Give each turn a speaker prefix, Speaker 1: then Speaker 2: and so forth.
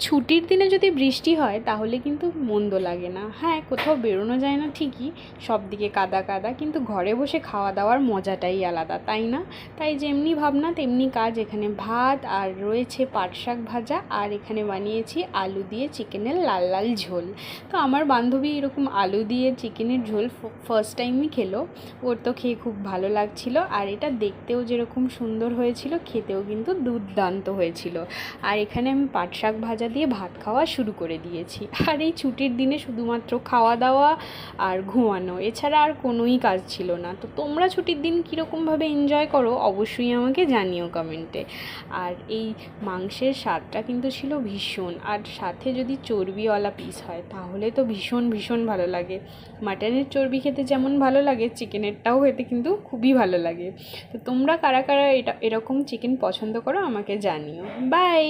Speaker 1: ছুটির দিনে যদি বৃষ্টি হয় তাহলে কিন্তু মন্দ লাগে না। হ্যাঁ, কোথাও বেরোনো যায় না ঠিকই, সব দিকে কাদা কাদা, কিন্তু ঘরে বসে খাওয়া দাওয়ার মজাটাই আলাদা, তাই না? তাই যেমনি ভাবনা তেমনি কাজ। এখানে ভাত আর রয়েছে পাট শাক ভাজা, আর এখানে বানিয়েছি আলু দিয়ে চিকেনের লাল লাল ঝোল। তো আমার বান্ধবী এরকম আলু দিয়ে চিকেনের ঝোল ফার্স্ট টাইমই খেলো, ওর তো খেয়ে খুব ভালো লাগছিল। আর এটা দেখতেও যেরকম সুন্দর হয়েছিল, খেতেও কিন্তু দুর্দান্ত হয়েছিল। আর এখানে আমি পাট শাক ভাজা দিয়ে ভাত খাওয়া শুরু করে দিয়েছি। আর এই ছুটির দিনে শুধুমাত্র খাওয়া দাওয়া আর ঘুমানো, এছাড়া আর কোনোই কাজ ছিল না। তো তোমরা ছুটির দিন কীরকমভাবে এনজয় করো অবশ্যই আমাকে জানিও কমেন্টে। আর এই মাংসের স্বাদটা কিন্তু ছিল ভীষণ, আর সাথে যদি চর্বিওয়ালা পিস হয় তাহলে তো ভীষণ ভীষণ ভালো লাগে। মাটনের চর্বি খেতে যেমন ভালো লাগে, চিকেনেরটাও খেতে কিন্তু খুবই ভালো লাগে। তো তোমরা কারা কারা এরকম চিকেন পছন্দ করো আমাকে জানিও। বাই।